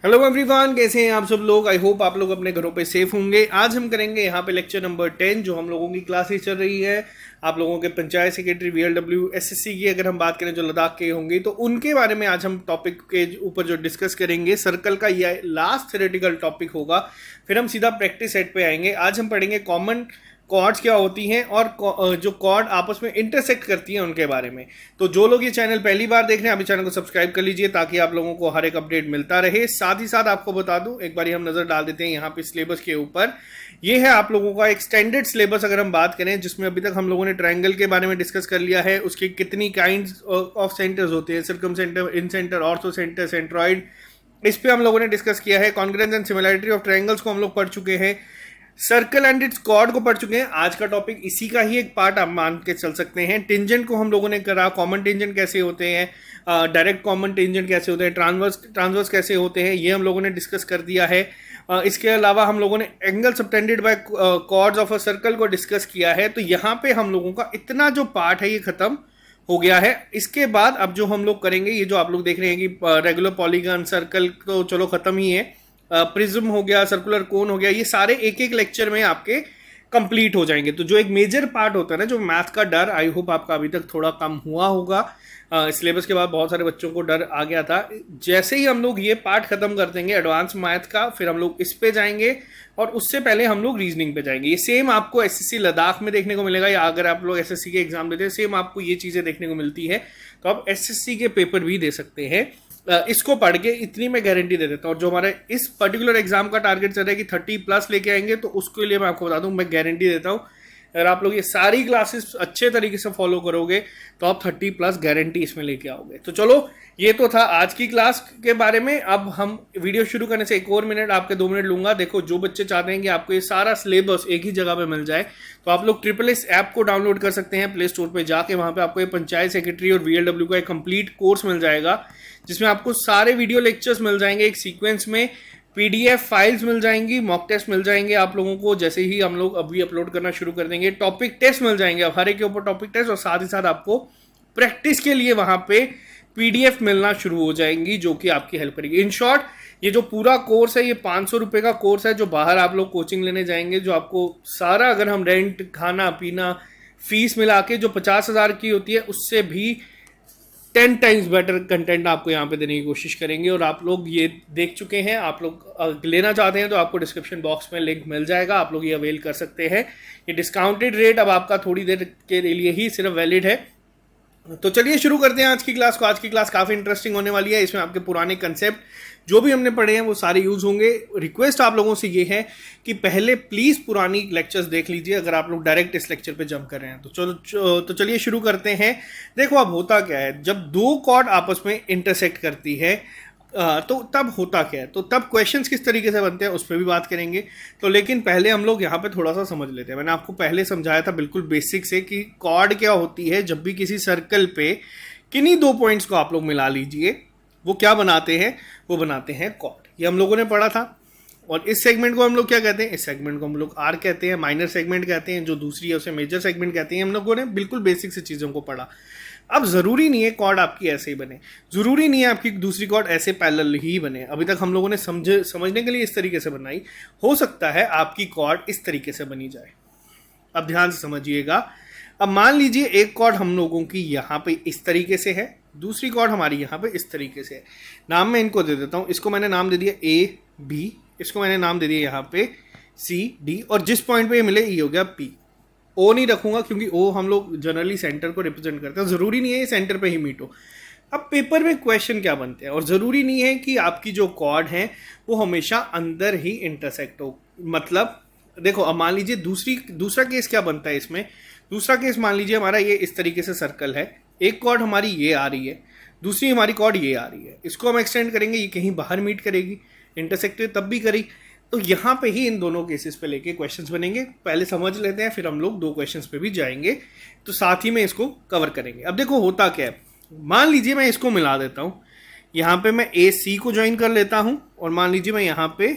Hello everyone, कैसे हैं आप सब लोग। आई होप आप लोग अपने घरों पे सेफ होंगे। आज हम करेंगे यहाँ पे लेक्चर नंबर 10 जो हम लोगों की क्लासेस चल रही है। आप लोगों के पंचायत सेक्रेटरी वीएलडब्ल्यू एसएससी की अगर हम बात करें जो लद्दाख के होंगे तो उनके बारे में आज हम टॉपिक के ऊपर जो डिस्कस करेंगे, सर्कल का यह लास्ट थ्योरेटिकल टॉपिक होगा। फिर हम सीधा प्रैक्टिस सेट पे आएंगे। आज हम पढ़ेंगे कॉमन कॉर्ड्स क्या होती हैं और जो कॉर्ड आपस में इंटरसेक्ट करती हैं उनके बारे में। तो जो लोग ये चैनल पहली बार देख रहे हैं अभी चैनल को सब्सक्राइब कर लीजिए ताकि आप लोगों को हर एक अपडेट मिलता रहे। साथ ही साथ आपको बता दूं, एक बार हम नजर डाल देते हैं यहाँ पे सिलेबस के ऊपर। ये है आप लोगों का एक स्टैंडर्ड सिलेबस अगर हम बात करें, जिसमें अभी तक हम लोगों ने ट्रायंगल के बारे में डिस्कस कर लिया है, उसके कितनी काइंड्स ऑफ सेंटर्स होते हैं, सर्कम सेंटर, इन सेंटर, ऑर्थो सेंटर, सेंट्रॉइड, इस पे हम लोगों ने डिस्कस किया है। Congruence and similarity of triangles को हम लोग पढ़ चुके हैं। सर्कल एंड इट्स कॉर्ड को पढ़ चुके हैं। आज का टॉपिक इसी का ही एक पार्ट आप मान के चल सकते हैं। टेंजेंट को हम लोगों ने करा, कॉमन टेंजेंट कैसे होते हैं, डायरेक्ट कॉमन टेंजेंट कैसे होते हैं, ट्रांसवर्स कैसे होते हैं, ये हम लोगों ने डिस्कस कर दिया है। इसके अलावा हम लोगों ने angle subtended by chords of a circle को डिस्कस किया है। तो यहाँ पे हम लोगों का इतना जो पार्ट है ये खत्म हो गया है। इसके बाद अब जो हम लोग करेंगे, ये जो आप लोग देख रहे हैं कि रेगुलर पॉलीगन, सर्कल तो चलो खत्म ही है, प्रिज्म हो गया, सर्कुलर कोन हो गया, ये सारे एक एक लेक्चर में आपके कंप्लीट हो जाएंगे। तो जो एक मेजर पार्ट होता है ना, जो मैथ का डर, आई होप आपका अभी तक थोड़ा कम हुआ होगा। सिलेबस के बाद बहुत सारे बच्चों को डर आ गया था। जैसे ही हम लोग ये पार्ट खत्म कर देंगे एडवांस मैथ का, फिर हम लोग इस पे जाएंगे और उससे पहले हम लोग रीजनिंग पे जाएंगे। ये सेम आपको एसएससी लद्दाख में देखने को मिलेगा, या अगर आप लोग एसएससी के एग्जाम देते हैं सेम आपको ये चीजें देखने को मिलती है। तो आप एसएससी के पेपर भी दे सकते हैं इसको पढ़ के, इतनी मैं गारंटी दे देता हूँ। और जो हमारे इस पर्टिकुलर एग्जाम का टारगेट चल रहा है कि 30+ लेके आएंगे, तो उसके लिए मैं आपको बता दूं, मैं गारंटी देता हूँ अगर आप लोग ये सारी क्लासेस अच्छे तरीके से फॉलो करोगे तो आप 30+ गारंटी इसमें लेके आओगे। तो चलो, ये तो था आज की क्लास के बारे में। अब हम वीडियो शुरू करने से एक और मिनट, आपके 2 मिनट लूंगा। देखो, जो बच्चे चाहते हैं कि आपको ये सारा सिलेबस एक ही जगह पे मिल जाए, तो आप लोग SSS ऐप को डाउनलोड कर सकते हैं प्ले स्टोर पे जाके। वहां पे आपको ये पंचायत सेक्रेटरी और वीएलडब्ल्यू का एक कंप्लीट कोर्स मिल जाएगा, जिसमें आपको सारे वीडियो लेक्चर्स मिल जाएंगे एक सीक्वेंस में, पीडीएफ फाइल्स मिल जाएंगी, मॉक टेस्ट मिल जाएंगे आप लोगों को जैसे ही हम लोग अभी अपलोड करना शुरू कर देंगे। टॉपिक टेस्ट मिल जाएंगे अब हर एक के ऊपर टॉपिक टेस्ट, और साथ ही साथ आपको प्रैक्टिस के लिए वहां पे पीडीएफ मिलना शुरू हो जाएंगी जो कि आपकी हेल्प करेगी। इन शॉर्ट, ये जो पूरा कोर्स है ये 500 रुपये का कोर्स है, जो बाहर आप लोग कोचिंग लेने जाएंगे, जो आपको सारा, अगर हम रेंट, खाना पीना, फीस मिला के जो 50,000 की होती है, उससे भी 10 टाइम्स बेटर कंटेंट आपको यहाँ पे देने की कोशिश करेंगे। और आप लोग ये देख चुके हैं, आप लोग लेना चाहते हैं तो आपको डिस्क्रिप्शन बॉक्स में लिंक मिल जाएगा, आप लोग ये अवेल कर सकते हैं। ये डिस्काउंटेड रेट अब आपका थोड़ी देर के लिए ही सिर्फ वैलिड है। तो चलिए शुरू करते हैं आज की क्लास को। आज की क्लास काफ़ी इंटरेस्टिंग होने वाली है। इसमें आपके पुराने कंसेप्ट जो भी हमने पढ़े हैं वो सारे यूज होंगे। रिक्वेस्ट आप लोगों से ये है कि पहले प्लीज़ पुरानी लेक्चर्स देख लीजिए अगर आप लोग डायरेक्ट इस लेक्चर पे जंप कर रहे हैं। तो चलिए शुरू करते हैं। देखो, अब होता क्या है, जब दो कॉर्ड आपस में इंटरसेक्ट करती है तो तब होता क्या है, तो तब क्वेश्चंस किस तरीके से बनते हैं उस पर भी बात करेंगे। तो लेकिन पहले हम लोग यहाँ पे थोड़ा सा समझ लेते हैं। मैंने आपको पहले समझाया था बिल्कुल बेसिक से कि कॉर्ड क्या होती है। जब भी किसी सर्कल पे किन्हीं 2 पॉइंट्स को आप लोग मिला लीजिए, वो क्या बनाते हैं, वो बनाते हैं कॉर्ड। ये हम लोगों ने पढ़ा था। और इस सेगमेंट को हम लोग क्या कहते हैं, इस सेगमेंट को हम लोग आर कहते हैं, माइनर सेगमेंट कहते हैं, जो दूसरी है उसे मेजर सेगमेंट कहते हैं। हम लोगों ने बिल्कुल बेसिक से चीज़ों को पढ़ा। अब ज़रूरी नहीं है कॉर्ड आपकी ऐसे ही बने, ज़रूरी नहीं है आपकी दूसरी कॉर्ड ऐसे पैरेलल ही बने। अभी तक हम लोगों ने समझने के लिए इस तरीके से बनाई, हो सकता है आपकी कॉर्ड इस तरीके से बनी जाए। अब ध्यान से समझिएगा। अब मान लीजिए एक कॉर्ड हम लोगों की यहाँ पे इस तरीके से है, दूसरी कॉर्ड हमारी यहाँ पे इस तरीके से है। नाम मैं इनको दे देता हूँ। इसको मैंने नाम दे दिया ए बी, इसको मैंने नाम दे दिया यहाँ पे सी डी, और जिस पॉइंट पे ये मिले ये हो गया पी। ओ नहीं रखूंगा क्योंकि ओ हम लोग जनरली सेंटर को रिप्रेजेंट करते हैं, ज़रूरी नहीं है ये सेंटर पे ही मीट हो। अब पेपर में क्वेश्चन क्या बनते हैं, और ज़रूरी नहीं है कि आपकी जो कॉर्ड है वो हमेशा अंदर ही इंटरसेक्ट हो। मतलब देखो, अब मान लीजिए दूसरा केस क्या बनता है इसमें। दूसरा केस मान लीजिए हमारा ये इस तरीके से सर्कल है, एक कॉर्ड हमारी ये आ रही है, दूसरी हमारी कॉर्ड ये आ रही है। इसको हम एक्सटेंड करेंगे, ये कहीं बाहर मीट करेगी, इंटरसेक्ट तब भी करी। तो यहाँ पे ही इन दोनों केसेस पे लेके क्वेश्चंस बनेंगे। पहले समझ लेते हैं, फिर हम लोग 2 क्वेश्चंस पे भी जाएंगे, तो साथ ही में इसको कवर करेंगे। अब देखो होता क्या है, मान लीजिए मैं इसको मिला देता हूँ, यहाँ पे मैं ए सी को ज्वाइन कर लेता हूँ, और मान लीजिए मैं यहाँ पे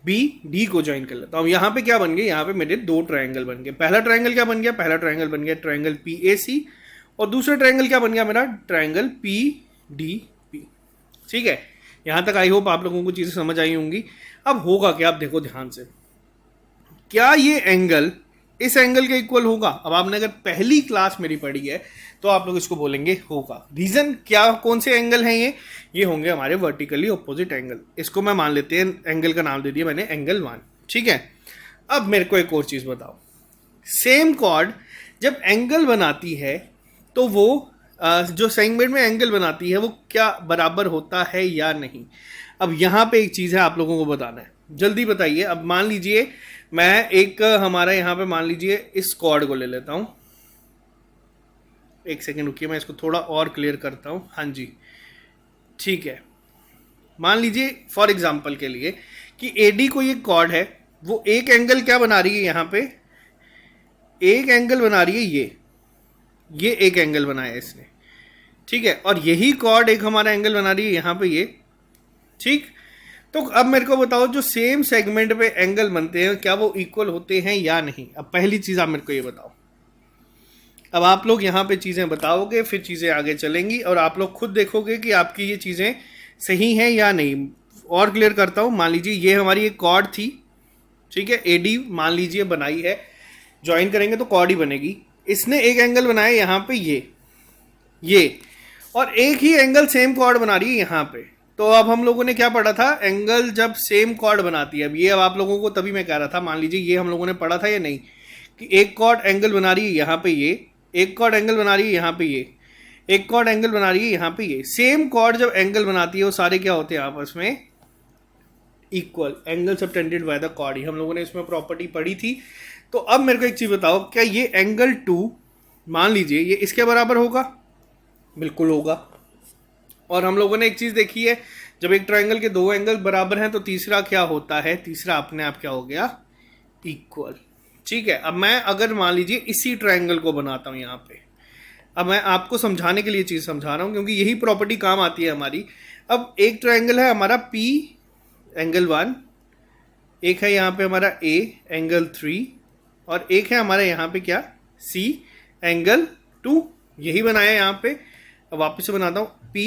बी डी को ज्वाइन कर लेता हूँ। यहाँ पे क्या बन गया, यहाँ पे मेरे 2 ट्रायंगल बन गए। पहला ट्रायंगल क्या बन गया, पहला ट्रायंगल बन गया ट्रायंगल पी ए सी, और दूसरा ट्रायंगल क्या बन गया मेरा, ट्रायंगल पी डी पी। ठीक है, यहाँ तक आई होप आप लोगों को चीज़ें समझ आई होंगी। अब होगा क्या, आप देखो ध्यान से, क्या ये एंगल इस एंगल के इक्वल होगा? अब आपने अगर पहली क्लास मेरी पढ़ी है तो आप लोग इसको बोलेंगे होगा। रीजन क्या, कौन से एंगल हैं ये होंगे हमारे वर्टिकली ऑपोजिट एंगल। इसको मैं मान लेते हैं, एंगल का नाम दे दिया मैंने एंगल 1, ठीक है। अब मेरे को एक और चीज बताओ, सेम कॉर्ड जब एंगल बनाती है तो वो जो सेगमेंट में एंगल बनाती है वो क्या बराबर होता है या नहीं? अब यहाँ पे एक चीज है आप लोगों को बताना है, जल्दी बताइए। अब मान लीजिए मैं एक हमारा यहाँ पे मान लीजिए इस कॉर्ड को ले लेता हूँ, एक सेकेंड रुकिए, मैं इसको थोड़ा और क्लियर करता हूँ। हाँ जी, ठीक है। मान लीजिए फॉर एग्जांपल के लिए कि AD को ये कॉर्ड है, वो एक एंगल क्या बना रही है यहाँ पे, एक एंगल बना रही है, ये एक एंगल बनाया है इसने, ठीक है। और यही कॉर्ड एक हमारा एंगल बना रही है यहाँ पे ये, ठीक। तो अब मेरे को बताओ जो सेम सेगमेंट पे एंगल बनते हैं क्या वो इक्वल होते हैं या नहीं? अब पहली चीज आप मेरे को ये बताओ। अब आप लोग यहाँ पे चीजें बताओगे, फिर चीजें आगे चलेंगी और आप लोग खुद देखोगे कि आपकी ये चीजें सही हैं या नहीं। और क्लियर करता हूँ, मान लीजिए ये हमारी एक कॉर्ड थी, ठीक है, AD मान लीजिए बनाई है, ज्वाइन करेंगे तो कॉर्ड ही बनेगी। इसने एक एंगल बनाया यहाँ पे ये और एक ही एंगल सेम कॉर्ड बना रही है यहाँ पे। तो अब हम लोगों ने क्या पढ़ा था, एंगल जब सेम कॉर्ड बनाती है, अब आप लोगों को तभी मैं कह रहा था, मान लीजिए ये हम लोगों ने पढ़ा था या नहीं, कि एक कॉर्ड एंगल बना रही है यहाँ पे ये, एक कॉर्ड एंगल बना रही है यहाँ पे ये, एक कॉर्ड एंगल बना रही है यहाँ पे ये। सेम कॉर्ड जब एंगल बनाती है वो सारे क्या होते हैं आपस में equal, angle subtended by the chord. हम लोगों ने इसमें प्रॉपर्टी पढ़ी थी। तो अब मेरे को एक चीज बताओ, क्या ये एंगल 2 मान लीजिए ये इसके बराबर होगा? बिल्कुल होगा। और हम लोगों ने एक चीज देखी है, जब एक ट्रायंगल के दो एंगल बराबर हैं तो तीसरा क्या होता है, तीसरा अपने आप क्या हो गया, इक्वल, ठीक है। अब मैं अगर मान लीजिए इसी ट्रायंगल को बनाता हूं यहाँ पे, अब मैं आपको समझाने के लिए चीज समझा रहा हूं क्योंकि यही प्रॉपर्टी काम आती है हमारी। अब एक ट्रायंगल है हमारा P एंगल 1, एक है यहाँ पे हमारा A एंगल 3 और एक है हमारा यहाँ पे क्या C एंगल 2, यही बनाया यहाँ पे। अब वापस से बनाता हूँ, P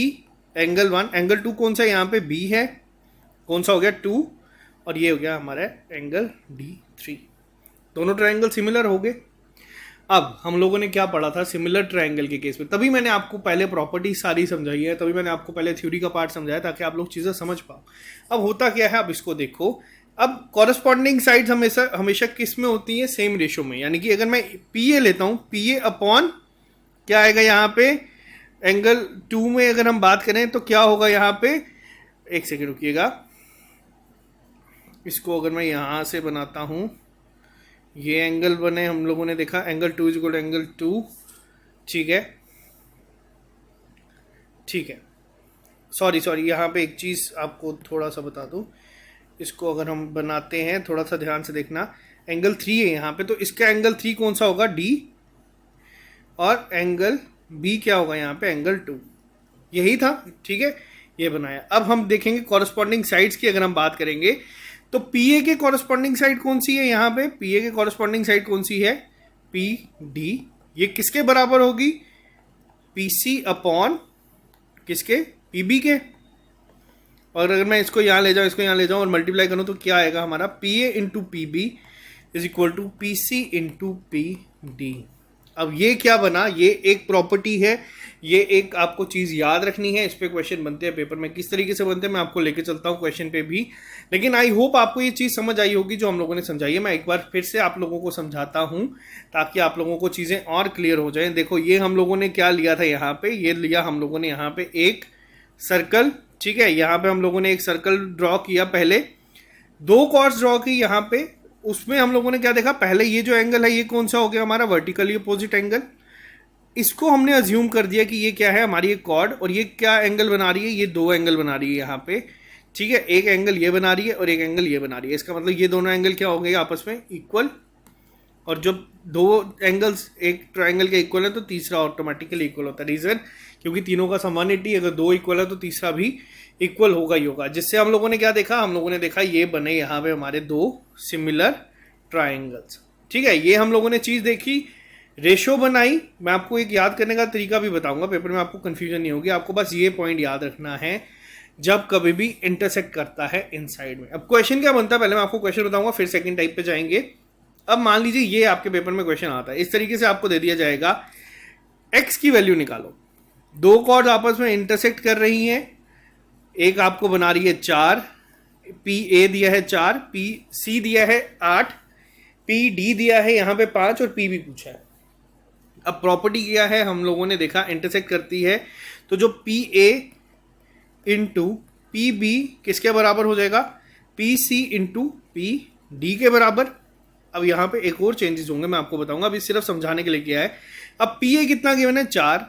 एंगल 1 एंगल 2 कौन सा है यहाँ पे, B है, कौन सा हो गया 2, और ये हो गया हमारा एंगल D3। दोनों ट्रायंगल सिमिलर हो गए। अब हम लोगों ने क्या पढ़ा था सिमिलर ट्रायंगल के केस में, तभी मैंने आपको पहले प्रॉपर्टी सारी समझाई है, तभी मैंने आपको पहले थ्योरी का पार्ट समझाया ताकि आप लोग चीज़ें समझ पाओ। अब होता क्या है, अब इसको देखो, अब कॉरेस्पॉन्डिंग साइड्स हमेशा किस में होती हैं, सेम रेशो में। यानी कि अगर मैं PA लेता हूँ, PA अपॉन क्या आएगा यहाँ पे एंगल 2 में अगर हम बात करें तो क्या होगा यहाँ पे, एक सेकेंड रुकिएगा, इसको अगर मैं यहाँ से बनाता हूँ, ये एंगल बने, हम लोगों ने देखा angle 2 is equal to angle 2, ठीक है, ठीक है। सॉरी यहाँ पे एक चीज़ आपको थोड़ा सा बता दूँ, इसको अगर हम बनाते हैं थोड़ा सा ध्यान से देखना, एंगल 3 है यहाँ पे, तो इसका एंगल 3 कौन सा होगा, D, और एंगल B क्या होगा यहाँ पे, एंगल 2, यही था, ठीक है, ये बनाया। अब हम देखेंगे कॉरेस्पॉन्डिंग साइड्स की अगर हम बात करेंगे तो PA के कॉरेस्पॉन्डिंग साइड कौन सी है यहाँ पे, PA के कॉरेस्पॉन्डिंग साइड कौन सी है, PD, ये किसके बराबर होगी, PC अपॉन किसके, PB के। और अगर मैं इसको यहाँ ले जाऊँ, इसको यहाँ ले जाऊँ और मल्टीप्लाई करूँ तो क्या आएगा हमारा, PA into PB is equal to PC into PD। अब ये क्या बना, ये एक प्रॉपर्टी है, ये एक आपको चीज़ याद रखनी है। इस पे क्वेश्चन बनते हैं पेपर में, किस तरीके से बनते हैं मैं आपको लेके चलता हूँ क्वेश्चन पे भी। लेकिन आई होप आपको ये चीज़ समझ आई होगी जो हम लोगों ने समझाई है। मैं एक बार फिर से आप लोगों को समझाता हूँ ताकि आप लोगों को चीज़ें और क्लियर हो जाएं। देखो ये हम लोगों ने क्या लिया था यहाँ पे, ये लिया हम लोगों ने यहाँ पे एक सर्कल, ठीक है, यहाँ पे हम लोगों ने एक सर्कल ड्रॉ किया, पहले 2 कॉर्ड्स ड्रॉ की यहाँ पे। उसमें हम लोगों ने क्या देखा, पहले ये जो एंगल है ये कौन सा हो गया हमारा, वर्टिकली अपोजिट एंगल। इसको हमने अज्यूम कर दिया कि ये क्या है, हमारी एक कॉर्ड, और ये क्या एंगल बना रही है, ये 2 एंगल बना रही है यहाँ पे, ठीक है, एक एंगल ये बना रही है और एक एंगल ये बना रही है। इसका मतलब ये दोनों एंगल क्या हो गए आपस में इक्वल, और जब 2 एंगल्स एक ट्राइंगल के इक्वल है तो तीसरा ऑटोमेटिकली इक्वल होता है। रीजन क्योंकि तीनों का सम 180, अगर 2 इक्वल है तो तीसरा भी इक्वल होगा ही होगा। जिससे हम लोगों ने क्या देखा, हम लोगों ने देखा ये बने यहाँ पे हमारे 2 सिमिलर ट्राइंगल्स, ठीक है, ये हम लोगों ने चीज़ देखी, रेशो बनाई। मैं आपको एक याद करने का तरीका भी बताऊंगा, पेपर में आपको कंफ्यूजन नहीं होगी, आपको बस ये पॉइंट याद रखना है। जब कभी भी इंटरसेक्ट करता है इन साइड में। अब क्वेश्चन क्या बनता है, पहले मैं आपको क्वेश्चन बताऊंगा, फिर सेकंड टाइप पे जाएंगे। अब मान लीजिए ये आपके पेपर में क्वेश्चन आता है, इस तरीके से आपको दे दिया जाएगा x की वैल्यू निकालो। दो कॉर्ड्स आपस में इंटरसेक्ट कर रही हैं, एक आपको बना रही है 4, पी ए दिया है 4, पी सी दिया है 8, पी डी दिया है यहाँ पे 5 और पी भी पूछा है। अब प्रॉपर्टी क्या है, हम लोगों ने देखा इंटरसेक्ट करती है, तो जो P A into P B किसके बराबर हो जाएगा, P C into P D के बराबर। अब यहाँ पे एक और चेंजेस होंगे, मैं आपको बताऊंगा, अभी सिर्फ समझाने के लिए किया है। अब पी ए कितना गिवन है 4,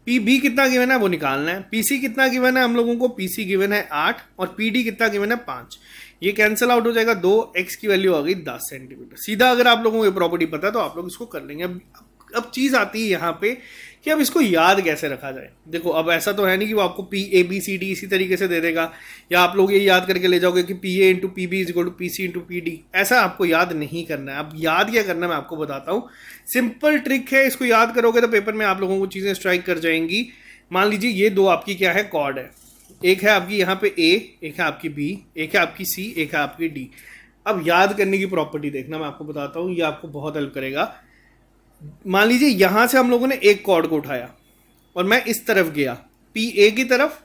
पी बी कितना गिवन है वो निकालना है, पी सी कितना गिवन है हम लोगों को, पी सी गिवन है 8 और पी डी कितना गिवन है 5। ये कैंसिल आउट हो जाएगा, 2 एक्स की वैल्यू आ गई 10 सेंटीमीटर। सीधा अगर आप लोगों को ये प्रॉपर्टी पता है तो आप लोग इसको कर लेंगे। अब चीज़ आती है यहाँ पे कि अब इसको याद कैसे रखा जाए। देखो अब ऐसा तो है नहीं कि वो आपको P A B C D इसी तरीके से दे देगा, या आप लोग ये याद करके ले जाओगे कि P A into P B is equal to P C into P D. ऐसा आपको याद नहीं करना है। अब याद क्या करना है मैं आपको बताता हूँ, सिंपल ट्रिक है, इसको याद करोगे तो पेपर में आप लोगों को चीज़ें स्ट्राइक कर जाएंगी। मान लीजिए ये दो आपकी क्या है कॉर्ड है, एक है आपकी यहाँ पे ए, एक है आपकी बी, एक है आपकी सी, एक है आपकी डी। अब याद करने की प्रॉपर्टी देखना, मैं आपको बताता हूँ, ये आपको बहुत हेल्प करेगा। मान लीजिए यहां से हम लोगों ने एक कॉर्ड को उठाया और मैं इस तरफ गया पी ए की तरफ,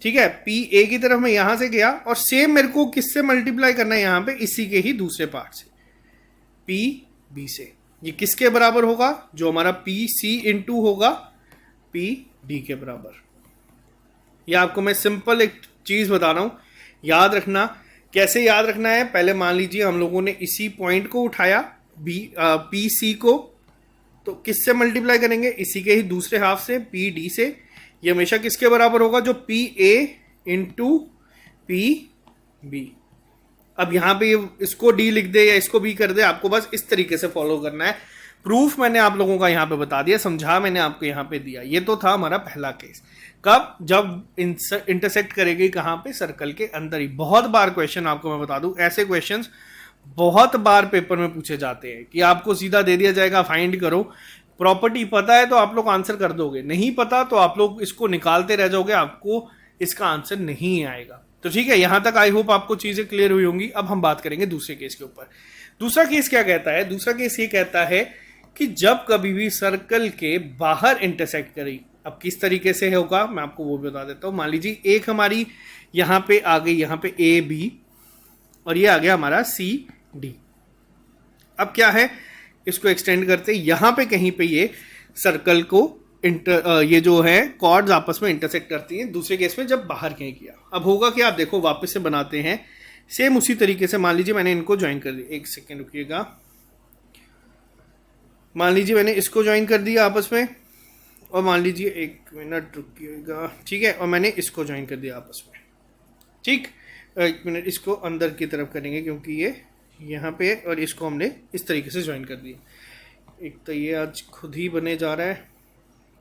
ठीक है, पी ए की तरफ मैं यहां से गया और सेम मेरे को किससे मल्टीप्लाई करना है यहां पे, इसी के ही दूसरे पार्ट से, पी बी से। ये किसके बराबर होगा, जो हमारा पी सी इंटू होगा पी डी के बराबर। ये आपको मैं सिंपल एक चीज बता रहा हूं, याद रखना। कैसे याद रखना है, पहले मान लीजिए हम लोगों ने इसी पॉइंट को उठाया पी सी को, तो किससे मल्टीप्लाई करेंगे, इसी के ही दूसरे हाफ से, पी डी से। ये हमेशा किसके बराबर होगा, जो P A into P B. अब यहां पे इसको डी लिख दे या इसको बी कर दे, आपको बस इस तरीके से फॉलो करना है। प्रूफ मैंने आप लोगों का यहां पे बता दिया, समझा मैंने आपको यहां पे दिया। ये तो था हमारा पहला केस, कब, जब इंटरसेक्ट करेगी कहां पे, सर्कल के अंदर ही। बहुत बार क्वेश्चन आपको मैं बता दूं, ऐसे क्वेश्चंस बहुत बार पेपर में पूछे जाते हैं कि आपको सीधा दे दिया जाएगा फाइंड करो। प्रॉपर्टी पता है तो आप लोग आंसर कर दोगे, नहीं पता तो आप लोग इसको निकालते रह जाओगे, आपको इसका आंसर नहीं आएगा। तो ठीक है, यहां तक आई होप आपको चीजें क्लियर हुई होंगी। अब हम बात करेंगे दूसरे केस के ऊपर। दूसरा केस क्या कहता है, दूसरा केस ये कहता है कि जब कभी भी सर्कल के बाहर इंटरसेक्ट करेगी, अब किस तरीके से होगा मैं आपको वो भी बता देता हूं। मान लीजिए एक हमारी यहां पे आ गई, यहां पे ए बी, और ये आ गया हमारा सी डी। अब क्या है, इसको एक्सटेंड करते यहां पे कहीं पे ये सर्कल को ये जो है कॉर्ड्स आपस में इंटरसेक्ट करती हैं। दूसरे केस में जब बाहर कहीं किया, अब होगा क्या, आप देखो वापस से बनाते हैं सेम उसी तरीके से। मान लीजिए मैंने इनको ज्वाइन कर दिया, एक सेकेंड रुकिएगा, मान लीजिए मैंने इसको ज्वाइन कर दिया आपस में, और मान लीजिए एक मिनट रुकिएगा, ठीक है, और मैंने इसको ज्वाइन कर दिया आपस में, ठीक। एक मिनट, इसको अंदर की तरफ करेंगे क्योंकि ये यहाँ पे, और इसको हमने इस तरीके से ज्वाइन कर दिया। एक तो ये आज खुद ही बने जा रहा है,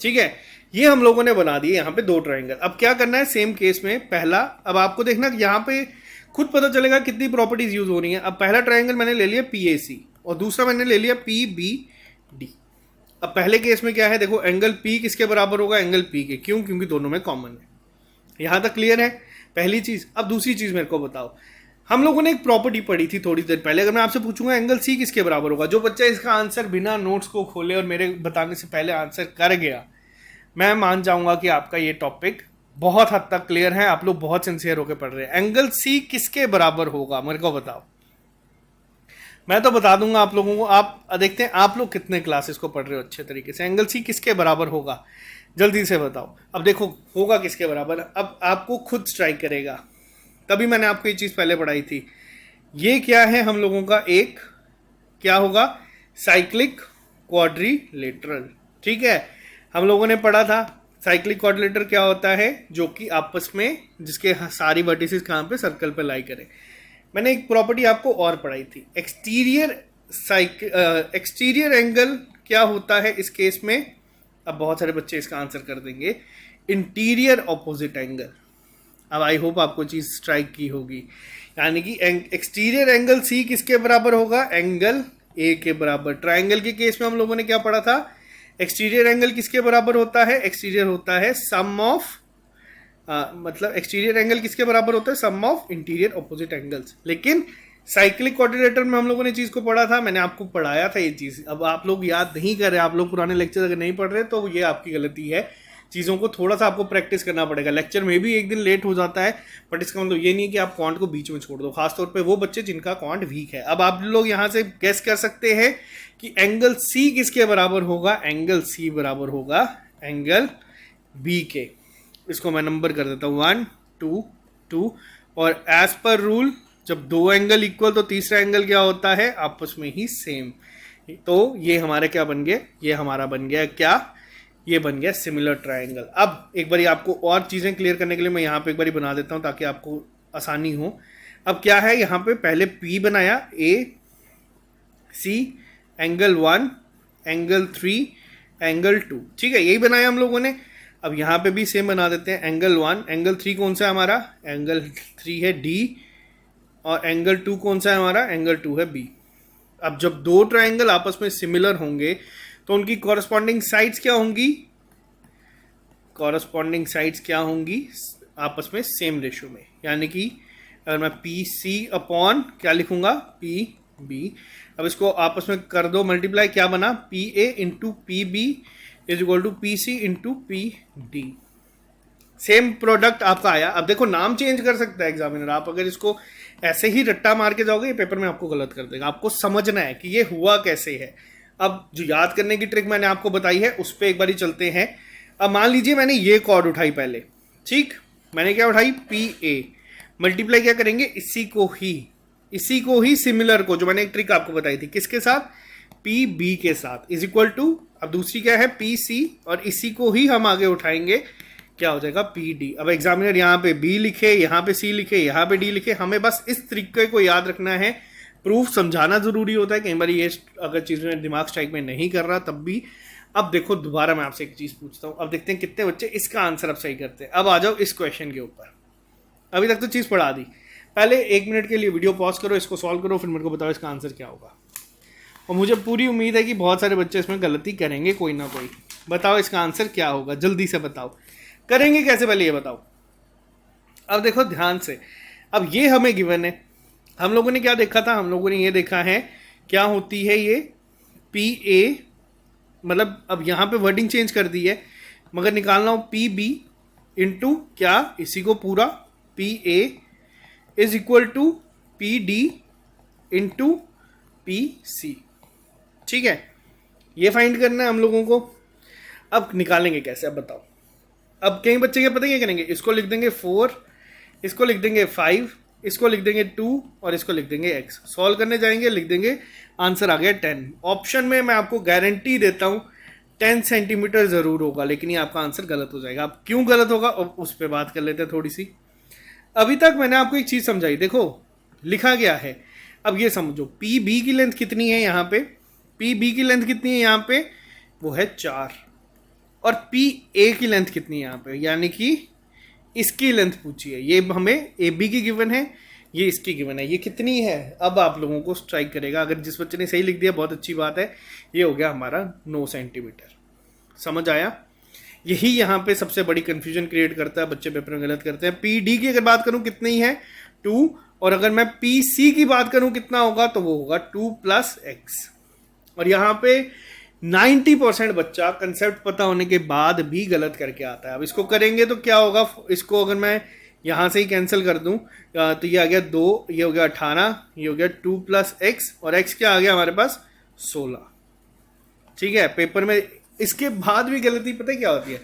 ठीक है। ये हम लोगों ने बना दिए यहाँ पे दो ट्रायंगल। अब क्या करना है, सेम केस में पहला, अब आपको देखना यहाँ पे खुद पता चलेगा कितनी प्रॉपर्टीज यूज हो रही हैं। अब पहला ट्रायंगल मैंने ले लिया पी ए सी और दूसरा मैंने ले लिया पी बी डी। अब पहले केस में क्या है, देखो एंगल पी किसके बराबर होगा, एंगल पी के, क्यों, क्योंकि दोनों में कॉमन है। यहां तक क्लियर है पहली चीज। अब दूसरी चीज मेरे को बताओ, हम लोगों ने एक प्रॉपर्टी पढ़ी थी थोड़ी देर पहले, अगर मैं आपसे पूछूंगा एंगल सी किसके बराबर होगा, जो बच्चा इसका आंसर बिना नोट्स को खोले और मेरे बताने से पहले आंसर कर गया, मैं मान जाऊंगा कि आपका ये टॉपिक बहुत हद तक क्लियर है, आप लोग बहुत सिंसियर होकर पढ़ रहे हैं। एंगल सी किसके बराबर होगा मेरे को बताओ, मैं तो बता दूंगा आप लोगों को। आप देखते हैं आप लोग कितने क्लासेस को पढ़ रहे हो अच्छे तरीके से। एंगल सी किसके बराबर होगा, जल्दी से बताओ। अब देखो होगा किसके बराबर, अब आपको खुद स्ट्राइक करेगा, तभी मैंने आपको ये चीज पहले पढ़ाई थी। ये क्या है हम लोगों का, एक क्या होगा, साइक्लिक क्वाड्रिलेटरल, ठीक है। हम लोगों ने पढ़ा था साइक्लिक क्वाड्रिलेटरल क्या होता है, जो कि आपस में जिसके सारी वर्टिसेस कहाँ पे, सर्कल पे लाई करें। मैंने एक प्रॉपर्टी आपको और पढ़ाई थी, एक्सटीरियर एंगल क्या होता है इस केस में। अब बहुत सारे बच्चे इसका आंसर कर देंगे, इंटीरियर ऑपोजिट एंगल। अब आई होप आपको चीज स्ट्राइक की होगी, यानी कि एक्सटीरियर एंगल सी किसके बराबर होगा, एंगल ए के बराबर। ट्राइंगल के केस में हम लोगों ने क्या पढ़ा था, एक्सटीरियर एंगल किसके बराबर होता है, एक्सटीरियर होता है सम ऑफ मतलब एक्सटीरियर एंगल किसके बराबर होता है, सम ऑफ इंटीरियर ऑपोजिट एंगल्स। लेकिन साइक्लिक क्वाड्रिलेटरल में हम लोगों ने चीज़ को पढ़ा था, मैंने आपको पढ़ाया था ये चीज़। अब आप लोग याद नहीं कर रहे, आप लोग पुराने लेक्चर अगर नहीं पढ़ रहे तो ये आपकी गलती है। चीज़ों को थोड़ा सा आपको प्रैक्टिस करना पड़ेगा। लेक्चर में भी एक दिन लेट हो जाता है, बट इसका मतलब ये नहीं कि आप क्वांट को बीच में छोड़ दो, खासतौर पे वो बच्चे जिनका क्वांट वीक है। अब आप लोग यहाँ से गेस कर सकते हैं कि एंगल सी किसके बराबर होगा, एंगल सी बराबर होगा एंगल बी के। इसको मैं नंबर कर देता हूँ 1 2 2। और एज पर रूल जब दो एंगल इक्वल तो तीसरा एंगल क्या होता है, आपस में ही सेम। तो ये हमारे क्या बन गया, ये हमारा बन गया क्या, ये बन गया सिमिलर ट्रायंगल। अब एक बारी आपको और चीज़ें क्लियर करने के लिए मैं यहाँ पे एक बारी बना देता हूँ ताकि आपको आसानी हो। अब क्या है, यहाँ पे पहले P बनाया, A C angle 1 angle 3 angle 2, ठीक है, यही बनाया हम लोगों ने। अब यहाँ पे भी सेम बना देते हैं, एंगल 1 एंगल 3 कौन सा है हमारा, एंगल 3 है D, और एंगल 2 कौन सा है हमारा, एंगल 2 है B। अब जब दो ट्रायंगल आपस में सिमिलर होंगे तो उनकी कॉरस्पॉन्डिंग साइड्स क्या होंगी, कॉरस्पॉन्डिंग साइड्स क्या होंगी आपस में सेम रेशियो में। यानी कि अगर मैं पी सी अपॉन क्या लिखूंगा, पी बी, अब इसको आपस में कर दो मल्टीप्लाई, क्या बना, P A into P B is equal to P C into P D. Same product आपका आया। अब देखो नाम चेंज कर सकता है एग्जामिनर, आप अगर इसको ऐसे ही रट्टा मार के जाओगे ये पेपर में आपको गलत कर देगा। आपको समझना है कि ये हुआ कैसे है। अब जो याद करने की ट्रिक मैंने आपको बताई है उस पर एक बारी चलते हैं। अब मान लीजिए मैंने ये कॉर्ड उठाई पहले, ठीक, मैंने क्या उठाई, पी ए, मल्टीप्लाई क्या करेंगे, इसी को ही सिमिलर को, जो मैंने एक ट्रिक आपको बताई थी, किसके साथ, पी बी के साथ, इज इक्वल टू, अब दूसरी क्या है, पी सी, और इसी को ही हम आगे उठाएंगे, क्या हो जाएगा, पी डी। अब एग्जामिनर यहाँ पे बी लिखे, यहाँ पे सी लिखे, यहाँ पे डी लिखे, हमें बस इस तरीके को याद रखना है। प्रूफ समझाना जरूरी होता है, कई बार ये अगर चीज़ में दिमाग स्ट्राइक में नहीं कर रहा तब भी। अब देखो दोबारा मैं आपसे एक चीज़ पूछता हूँ, अब देखते हैं कितने बच्चे इसका आंसर अब सही करते हैं। अब आ जाओ इस क्वेश्चन के ऊपर। अभी तक तो चीज़ पढ़ा दी, पहले 1 मिनट के लिए वीडियो पॉज करो, इसको सॉल्व करो, फिर मेरे को बताओ इसका आंसर क्या होगा। और मुझे पूरी उम्मीद है कि बहुत सारे बच्चे इसमें गलती करेंगे कोई ना कोई। बताओ इसका आंसर क्या होगा, जल्दी से बताओ। करेंगे कैसे पहले ये बताओ। अब देखो ध्यान से, अब ये हमें गिवन है, हम लोगों ने क्या देखा था, हम लोगों ने ये देखा है क्या होती है ये पी ए, मतलब अब यहाँ पे वर्डिंग चेंज कर दी है, मगर निकालना हो पी बी इंटू क्या, इसी को पूरा P A is equal to P D into P C, ठीक है, ये फाइंड करना है हम लोगों को। अब निकालेंगे कैसे, अब बताओ। अब कई बच्चे क्या पता क्या करेंगे, इसको लिख देंगे 4, इसको लिख देंगे 5, इसको लिख देंगे 2 और इसको लिख देंगे x। सॉल्व करने जाएंगे, लिख देंगे आंसर आ गया 10। ऑप्शन में मैं आपको गारंटी देता हूँ 10 सेंटीमीटर जरूर होगा, लेकिन ये आपका आंसर गलत हो जाएगा। अब क्यों गलत होगा उस पर बात कर लेते हैं थोड़ी सी। अभी तक मैंने आपको एक चीज़ समझाई, देखो लिखा गया है, अब ये समझो पी बी की लेंथ कितनी है, यहाँ पे पी बी की लेंथ कितनी है, यहाँ पे वो है 4, और पी ए की लेंथ कितनी है यहाँ पे, यानी कि इसकी लेंथ पूछी है। ये हमें ए बी की गिवन है, ये इसकी गिवन है, ये कितनी है। अब आप लोगों को स्ट्राइक करेगा, अगर जिस बच्चे ने सही लिख दिया बहुत अच्छी बात है, ये हो गया हमारा 9 सेंटीमीटर। समझ आया, यही यहाँ पे सबसे बड़ी कंफ्यूजन क्रिएट करता है, बच्चे पेपर में गलत करते हैं। पी डी की अगर बात करूँ कितनी है 2, और अगर मैं पी सी की बात करूँ कितना होगा तो वो होगा 2 + x। और यहाँ पे 90% बच्चा कंसेप्ट पता होने के बाद भी गलत करके आता है। अब इसको करेंगे तो क्या होगा, इसको अगर मैं यहाँ से ही कैंसिल कर दूँ तो ये आ गया 2, ये हो गया 18, ये हो गया 2 + x, और x क्या आ गया हमारे पास 16, ठीक है। पेपर में इसके बाद भी गलती पता है क्या होती है,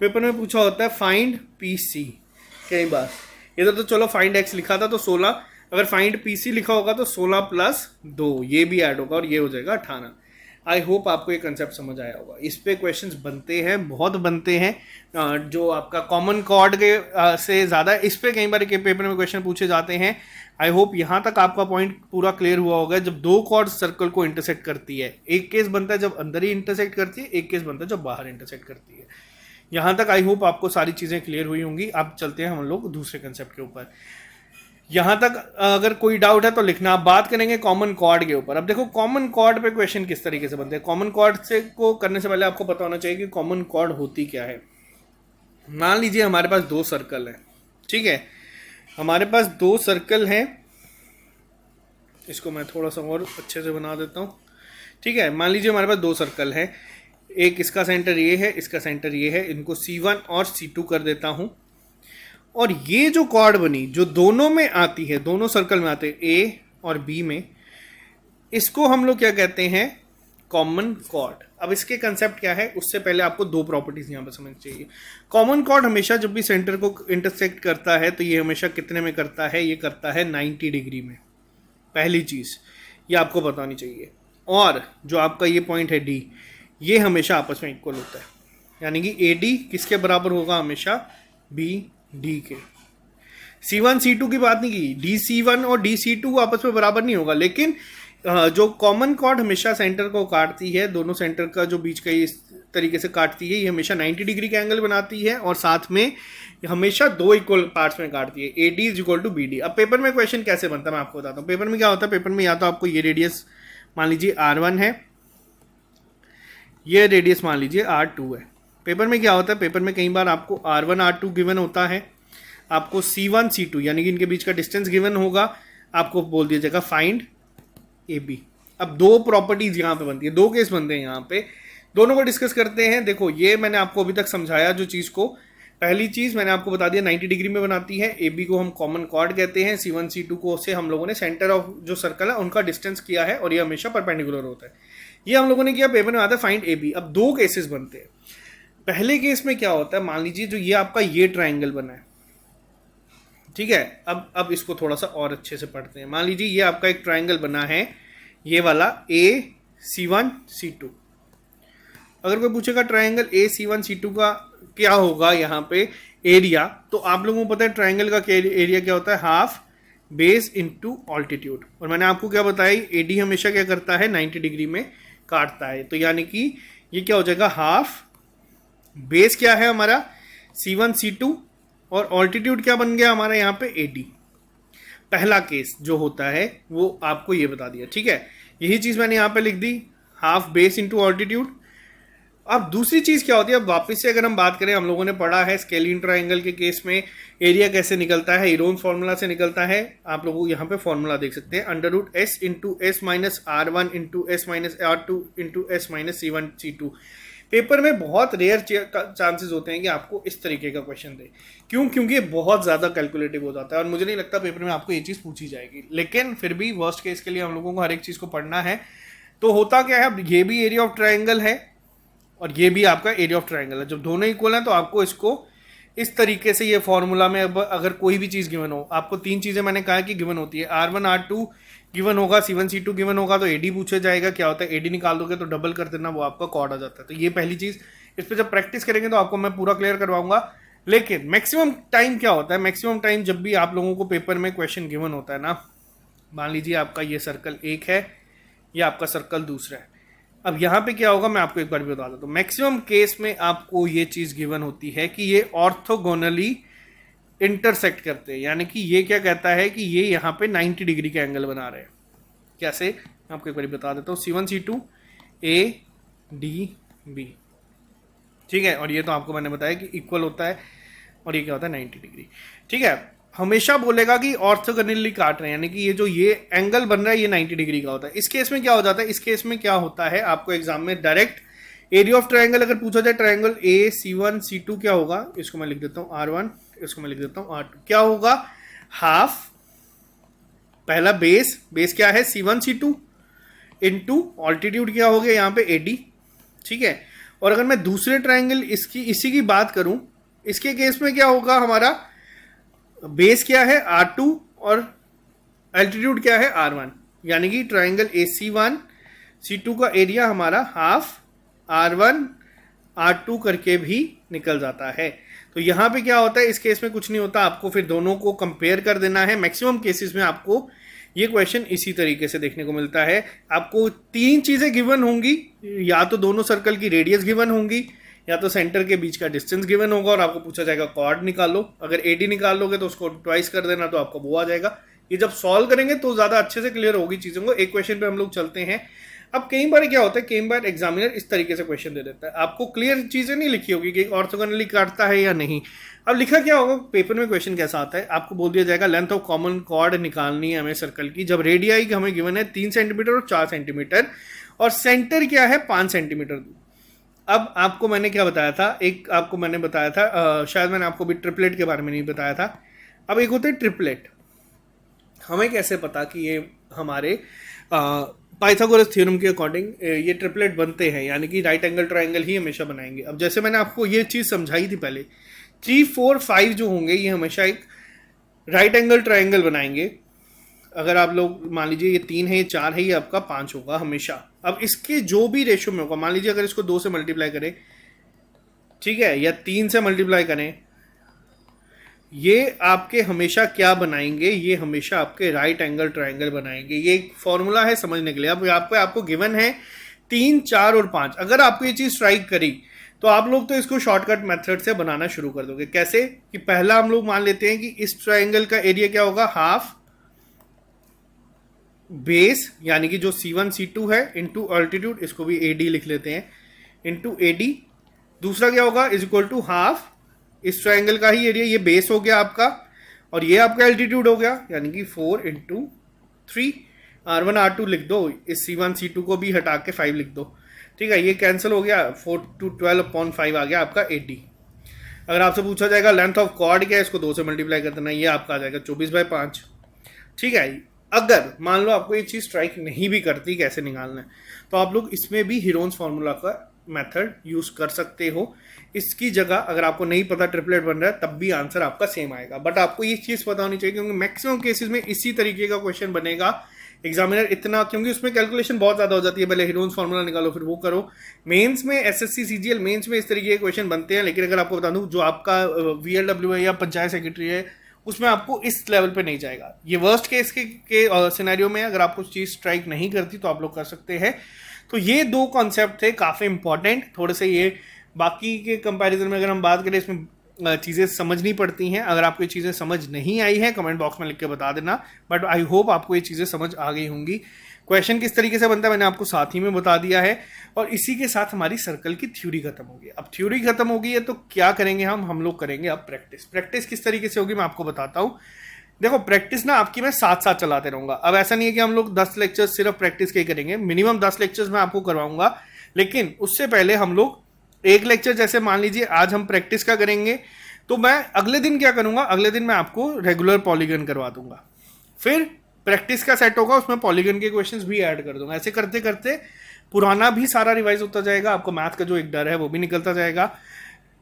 पेपर में पूछा होता है फाइंड पी सी, कई बार इधर तो चलो फाइंड x लिखा था तो 16, अगर फाइंड पी सी लिखा होगा तो 16 + 2 ये भी ऐड होगा और ये हो जाएगा 18। आई होप आपको ये कंसेप्ट समझ आया होगा। इस पे क्वेश्चंस बनते हैं, बहुत बनते हैं, जो आपका कॉमन कॉर्ड के से ज़्यादा इस पे कई बार के पेपर में क्वेश्चन पूछे जाते हैं। आई होप यहाँ तक आपका पॉइंट पूरा क्लियर हुआ होगा। जब दो कॉर्ड सर्कल को इंटरसेक्ट करती है, एक केस बनता है जब अंदर ही इंटरसेक्ट करती है, एक केस बनता है जब बाहर इंटरसेक्ट करती है। यहाँ तक आई होप आपको सारी चीज़ें क्लियर हुई होंगी। अब चलते हैं हम लोग दूसरे कंसेप्ट के ऊपर। यहाँ तक अगर कोई डाउट है तो लिखना। आप बात करेंगे कॉमन कॉर्ड के ऊपर। अब देखो कॉमन कॉर्ड पे क्वेश्चन किस तरीके से बनते हैं। कॉमन कॉर्ड से को करने से पहले आपको पता होना चाहिए कि कॉमन कॉर्ड होती क्या है। मान लीजिए हमारे पास दो सर्कल हैं, ठीक है, हमारे पास दो सर्कल हैं, इसको मैं थोड़ा सा और अच्छे से बना देता हूँ, ठीक है। मान लीजिए हमारे पास दो सर्कल हैं, एक इसका सेंटर ये है, इसका सेंटर ये है, इनको C1 और C2 कर देता हूँ। और ये जो कॉर्ड बनी जो दोनों में आती है, दोनों सर्कल में आते हैं A और B में, इसको हम लोग क्या कहते हैं, कॉमन कॉर्ड। अब इसके कंसेप्ट क्या है, उससे पहले आपको दो प्रॉपर्टीज यहाँ पर समझनी चाहिए। कॉमन कॉर्ड हमेशा जब भी सेंटर को इंटरसेक्ट करता है तो ये हमेशा कितने में करता है, ये करता है 90 डिग्री में, पहली चीज ये आपको बतानी चाहिए। और जो आपका ये पॉइंट है D, ये हमेशा आपस में इक्वल होता है, यानी कि AD किसके बराबर होगा, हमेशा BD के। C1 C2 की बात नहीं की, DC1 और DC2 आपस में बराबर नहीं होगा, लेकिन जो कॉमन कॉर्ड हमेशा सेंटर को काटती है, दोनों सेंटर का जो बीच का इस तरीके से काटती है, ये हमेशा 90 डिग्री का एंगल बनाती है और साथ में हमेशा दो इक्वल पार्ट्स में काटती है, AD is equal to BD। अब पेपर में क्वेश्चन कैसे बनता है मैं आपको बताता हूँ। पेपर में क्या होता है, पेपर में या तो आपको ये रेडियस मान लीजिए R1 है, ये रेडियस मान लीजिए R2 है। पेपर में क्या होता है, पेपर में कई बार आपको R1 R2 गिवन होता है, आपको C1 C2 यानी कि इनके बीच का डिस्टेंस गिवन होगा, आपको बोल दिया जाएगा फाइंड AB। अब दो प्रॉपर्टीज यहाँ पे बनती है, दो केस बनते हैं यहाँ पे, दोनों को डिस्कस करते हैं। देखो ये मैंने आपको अभी तक समझाया जो चीज़ को, पहली चीज़ मैंने आपको बता दिया 90 डिग्री में बनाती है, AB को हम कॉमन कॉर्ड कहते हैं, C1 C2 को से हम लोगों ने सेंटर ऑफ जो सर्कल है उनका डिस्टेंस किया है और ये हमेशा परपेंडिकुलर होता है, ये हम लोगों ने किया। पेपर में आता है फाइंड AB। अब दो केसेस बनते हैं। पहले केस में क्या होता है, मान लीजिए जो ये आपका ये ट्राइंगल बना है, ठीक है, अब इसको थोड़ा सा और अच्छे से पढ़ते हैं। मान लीजिए ये आपका एक ट्राइंगल बना है, ये वाला AC1 C2। अगर कोई पूछेगा ट्राइंगल AC1 C2 का क्या होगा यहाँ पे एरिया, तो आप लोगों को पता है ट्राइंगल का एरिया क्या होता है, हाफ बेस इनटू ऑल्टीट्यूड। और मैंने आपको क्या बताई, AD हमेशा क्या करता है 90 डिग्री में काटता है, तो यानी कि ये क्या हो जाएगा, हाफ बेस क्या है हमारा C1 C2 और ऑल्टीट्यूड क्या बन गया हमारा यहाँ पे AD। पहला केस जो होता है वो आपको ये बता दिया, ठीक है, यही चीज मैंने यहाँ पे लिख दी, हाफ बेस इनटू ऑल्टीट्यूड। अब दूसरी चीज क्या होती है, अब वापस से अगर हम बात करें, हम लोगों ने पढ़ा है स्केलिन ट्राइंगल के केस में एरिया कैसे निकलता है, इरोन फॉर्मूला से निकलता है। आप लोग यहाँ पे फॉर्मूला देख सकते हैं, √S into S minus R1 into S minus R2 into S minus C1 C2। Paper में बहुत रेयर चांसेस होते हैं कि आपको इस तरीके का क्वेश्चन दे, क्यों, क्योंकि ये बहुत ज़्यादा कैलकुलेटिव हो जाता है और मुझे नहीं लगता पेपर में आपको ये चीज़ पूछी जाएगी। लेकिन फिर भी वर्स्ट केस के लिए हम लोगों को हर एक चीज़ को पढ़ना है। तो होता क्या है, अब ये भी एरिया ऑफ ट्राइंगल है और ये भी आपका एरिया ऑफ ट्राइंगल है। जब दोनों इक्वल हैं तो आपको इसको इस तरीके से ये फॉर्मूला में, अब अगर कोई भी चीज़ गिवन हो, आपको तीन चीज़ें मैंने कहा कि गिवन होती है, R1 R2 गिवन होगा, C1 C2 गिवन होगा, तो AD पूछा जाएगा। क्या होता है, AD निकाल दोगे तो डबल कर देना, वो आपका कॉर्ड आ जाता है। तो ये पहली चीज़, इस पर जब प्रैक्टिस करेंगे तो आपको मैं पूरा क्लियर करवाऊंगा। लेकिन मैक्सिमम टाइम क्या होता है, मैक्सिमम टाइम जब भी आप लोगों को पेपर में क्वेश्चन गिवन होता है ना, मान लीजिए आपका ये सर्कल एक है, ये आपका सर्कल दूसरा है। अब यहाँ पे क्या होगा मैं आपको एक बार भी बता देता हूँ। मैक्सिमम केस में आपको ये चीज़ गिवन होती है कि ये ऑर्थोगोनली इंटरसेक्ट करते हैं, यानी कि ये क्या कहता है कि ये यहाँ पे 90 डिग्री का एंगल बना रहे हैं। कैसे, मैं आपको एक बार बता देता हूँ, C1 C2 ADB, ठीक है, और ये तो आपको मैंने बताया कि इक्वल होता है और ये क्या होता है 90 डिग्री, ठीक है। हमेशा बोलेगा कि ऑर्थोगोनली काट रहे हैं, यानी कि ये जो ये एंगल बन रहा है ये 90 डिग्री का होता है। इस केस में क्या हो जाता है, इस केस में क्या होता है, आपको एग्जाम में डायरेक्ट एरिया ऑफ ट्राइंगल अगर पूछा जाए, ट्राइंगल AC1 C2 क्या होगा, इसको मैं लिख देता हूँ R1, इसको मैं लिख देता हूँ R2, क्या होगा, हाफ पहला बेस क्या है C1 C2 इंटू ऑल्टीट्यूड क्या हो गया यहाँ पे AD, ठीक है। और अगर मैं दूसरे ट्राइंगल इसी की बात करूं, इसके केस में क्या होगा, हमारा बेस क्या है R2 और एल्टीट्यूड क्या है R1, यानी कि ट्राइंगल AC1 C2 का एरिया हमारा हाफ R1 R2 करके भी निकल जाता है। तो यहाँ पे क्या होता है, इस केस में कुछ नहीं होता, आपको फिर दोनों को कंपेयर कर देना है। मैक्सिमम केसेस में आपको ये क्वेश्चन इसी तरीके से देखने को मिलता है। आपको तीन चीज़ें गिवन होंगी, या तो दोनों सर्कल की रेडियस गिवन होंगी, या तो सेंटर के बीच का डिस्टेंस गिवन होगा और आपको पूछा जाएगा कॉर्ड निकालो। अगर AD निकाल लोगे तो उसको ट्वाइस कर देना, तो आपका वो आ जाएगा। ये जब सॉल्व करेंगे तो ज़्यादा अच्छे से क्लियर होगी चीज़ों को। एक क्वेश्चन पे हम लोग चलते हैं। अब कई बार क्या होता है, कई बार एग्जामिनर इस तरीके से क्वेश्चन दे देता है, आपको क्लियर चीजें नहीं लिखी होगी कि ऑर्थोगोनली काटता है या नहीं। अब लिखा क्या होगा पेपर में, क्वेश्चन कैसा आता है, आपको बोल दिया जाएगा लेंथ ऑफ कॉमन कॉर्ड निकालनी है हमें सर्कल की, जब रेडियाई हमें गिवन है 3 सेंटीमीटर और 4 सेंटीमीटर, और सेंटर क्या है 5 सेंटीमीटर। अब आपको मैंने क्या बताया था, एक आपको मैंने बताया था, शायद मैंने आपको भी ट्रिपलेट के बारे में नहीं बताया था। अब एक होते हैं ट्रिपलेट, हमें कैसे पता कि ये हमारे पाइथागोरस थ्योरम के अकॉर्डिंग ये ट्रिपलेट बनते हैं, यानी कि राइट एंगल ट्राइंगल ही हमेशा बनाएंगे। अब जैसे मैंने आपको ये चीज़ समझाई थी पहले, 3, 4, 5 जो होंगे ये हमेशा एक राइट एंगल ट्राइंगल बनाएंगे। अगर आप लोग मान लीजिए ये 3 है, ये 4 है, ये आपका 5 होगा हमेशा। अब इसके जो भी रेशो में होगा, मान लीजिए अगर इसको 2 से मल्टीप्लाई करें, ठीक है, या 3 से मल्टीप्लाई करें, ये आपके हमेशा क्या बनाएंगे, ये हमेशा आपके राइट एंगल ट्राइंगल बनाएंगे। ये एक फॉर्मूला है समझने के लिए। अब आपको गिवन है 3, 4 और 5। अगर आपको ये चीज स्ट्राइक करी तो आप लोग तो इसको शॉर्टकट मेथड से बनाना शुरू कर दोगे। कैसे कि पहला हम लोग मान लेते हैं कि इस ट्राइंगल का एरिया क्या होगा, हाफ बेस, यानी कि जो C1 C2 है इनटू अल्टीट्यूड, इसको भी AD लिख लेते हैं, इनटू AD। दूसरा क्या होगा, इज इक्वल टू हाफ इस ट्राइंगल का ही एरिया, ये बेस हो गया आपका, और ये आपका एल्टीट्यूड हो गया, यानी कि 4 × 3। R1 R2 लिख दो, इस C1 C2 को भी हटा के 5 लिख दो, ठीक है, ये कैंसिल हो गया, 4 to 12/5 आ गया आपका AD। अगर आपसे पूछा जाएगा लेंथ ऑफ कॉर्ड क्या है, इसको 2 से मल्टीप्लाई कर देना, ये आपका आ जाएगा 24/5, ठीक है। अगर मान लो आपको ये चीज स्ट्राइक नहीं भी करती, कैसे निकालना है, तो आप लोग इसमें भी हीरोन्स फॉर्मूला का मेथड यूज कर सकते हो। इसकी जगह अगर आपको नहीं पता ट्रिपलेट बन रहा है, तब भी आंसर आपका सेम आएगा, बट आपको ये चीज पता होनी चाहिए, क्योंकि मैक्सिमम केसेस में इसी तरीके का क्वेश्चन बनेगा। एग्जामिनर इतना, क्योंकि उसमें कैलकुलेशन बहुत ज्यादा हो जाती है, पहले हीरोन्स फॉर्मूला निकालो फिर वो करो। मेंस में SSC CGL मेंस में इस तरीके के क्वेश्चन बनते हैं, लेकिन अगर आपको बता दूं जो आपका VLW है या पंचायत सेक्रेटरी है, उसमें आपको इस लेवल पे नहीं जाएगा। ये वर्स्ट केस के सिनेरियो में अगर आपको चीज स्ट्राइक नहीं करती तो आप लोग कर सकते हैं। तो ये 2 कॉन्सेप्ट थे काफी इंपॉर्टेंट, थोड़े से ये बाकी के कंपैरिजन में अगर हम बात करें, इसमें चीज़ें समझनी पड़ती हैं। अगर आपको ये चीज़ें समझ नहीं आई हैं कमेंट बॉक्स में लिख के बता देना, बट आई होप आपको ये चीज़ें समझ आ गई होंगी। क्वेश्चन किस तरीके से बनता है मैंने आपको साथ ही में बता दिया है, और इसी के साथ हमारी सर्कल की थ्योरी खत्म होगी। अब थ्योरी खत्म होगी है तो क्या करेंगे हम लोग करेंगे अब प्रैक्टिस। प्रैक्टिस किस तरीके से होगी मैं आपको बताता हूँ। देखो प्रैक्टिस ना आपकी मैं साथ साथ चलाते रहूंगा। अब ऐसा नहीं है कि हम लोग 10 लेक्चर्स सिर्फ प्रैक्टिस के ही करेंगे, मिनिमम 10 लेक्चर्स मैं आपको करवाऊंगा, लेकिन उससे पहले हम लोग एक लेक्चर, जैसे मान लीजिए आज हम प्रैक्टिस का करेंगे, तो मैं अगले दिन क्या करूंगा, अगले दिन मैं आपको रेगुलर पॉलीगन करवा दूंगा, फिर प्रैक्टिस का सेट होगा उसमें पॉलीगन के क्वेश्चंस भी ऐड कर दूंगा। ऐसे करते करते पुराना भी सारा रिवाइज होता जाएगा, आपको मैथ का जो एक डर है वो भी निकलता जाएगा।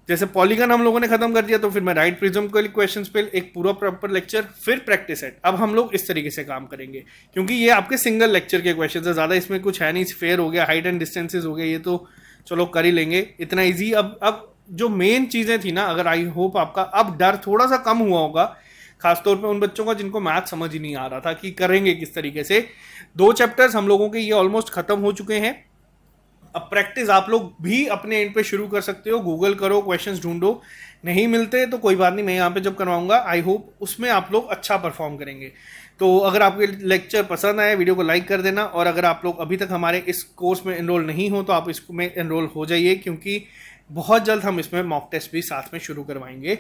जैसे पॉलीगन हम लोगों ने खत्म कर दिया, तो फिर मैं राइट प्रिज्म के क्वेश्चंस पे एक पूरा प्रॉपर लेक्चर, फिर प्रैक्टिस सेट। अब हम लोग इस तरीके से काम करेंगे, क्योंकि ये आपके सिंगल लेक्चर के क्वेश्चंस है, ज्यादा इसमें कुछ है नहीं। फेयर हो गया, हाइट एंड डिस्टेंसेज हो गया, ये तो चलो कर ही लेंगे, इतना ईजी। अब जो मेन चीजें थी ना, अगर आई होप आपका अब डर थोड़ा सा कम हुआ होगा, खासतौर पे उन बच्चों का जिनको मैथ समझ ही नहीं आ रहा था कि करेंगे किस तरीके से। 2 चैप्टर्स हम लोगों के ये ऑलमोस्ट खत्म हो चुके हैं। अब प्रैक्टिस आप लोग भी अपने एंड पे शुरू कर सकते हो, गूगल करो, क्वेश्चंस ढूंढो, नहीं मिलते तो कोई बात नहीं, मैं यहाँ पे जब करवाऊंगा आई होप उसमें आप लोग अच्छा परफॉर्म करेंगे। तो अगर आपके लेक्चर पसंद आए वीडियो को लाइक कर देना, और अगर आप लोग अभी तक हमारे इस कोर्स में एनरोल नहीं हो तो आप इसमें एनरोल हो जाइए, क्योंकि बहुत जल्द हम इसमें मॉक टेस्ट भी साथ में शुरू करवाएंगे।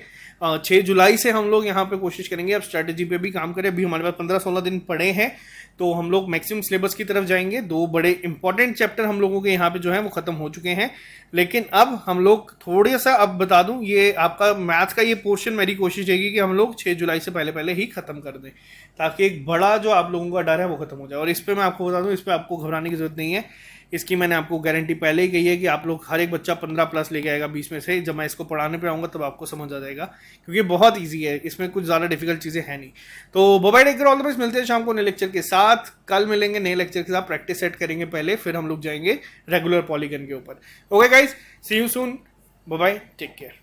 6 जुलाई से हम लोग यहाँ पे कोशिश करेंगे अब स्ट्रैटेजी पे भी काम करें। अभी हमारे पास 15-16 दिन पड़े हैं, तो हम लोग मैक्सिमम सिलेबस की तरफ जाएंगे। 2 बड़े इंपॉर्टेंट चैप्टर हम लोगों के यहाँ पे जो है वो खत्म हो चुके हैं, लेकिन अब हम लोग थोड़ा सा, अब बता दूं, ये आपका मैथ्स का ये पोर्शन मेरी कोशिश रहेगी कि हम लोग 6 जुलाई से पहले पहले ही खत्म कर दें, ताकि एक बड़ा जो आप लोगों का डर है वो खत्म हो जाए। और इस पर मैं आपको बता दूं, इस पर आपको घबराने की जरूरत नहीं है, इसकी मैंने आपको गारंटी पहले ही कही है कि आप लोग हर एक बच्चा 15+ लेके आएगा 20 में से। जब मैं इसको पढ़ाने पे आऊँगा तब आपको समझ आ जाएगा, क्योंकि बहुत इजी है, इसमें कुछ ज़्यादा डिफिकल्ट चीज़ें हैं नहीं। तो bye take care, all the best, मिलते हैं शाम को नए लेक्चर के साथ। कल मिलेंगे नए लेक्चर के साथ, प्रैक्टिस सेट करेंगे पहले, फिर हम लोग जाएंगे रेगुलर पॉलीगन के ऊपर। Okay guys, see you soon, bye take care.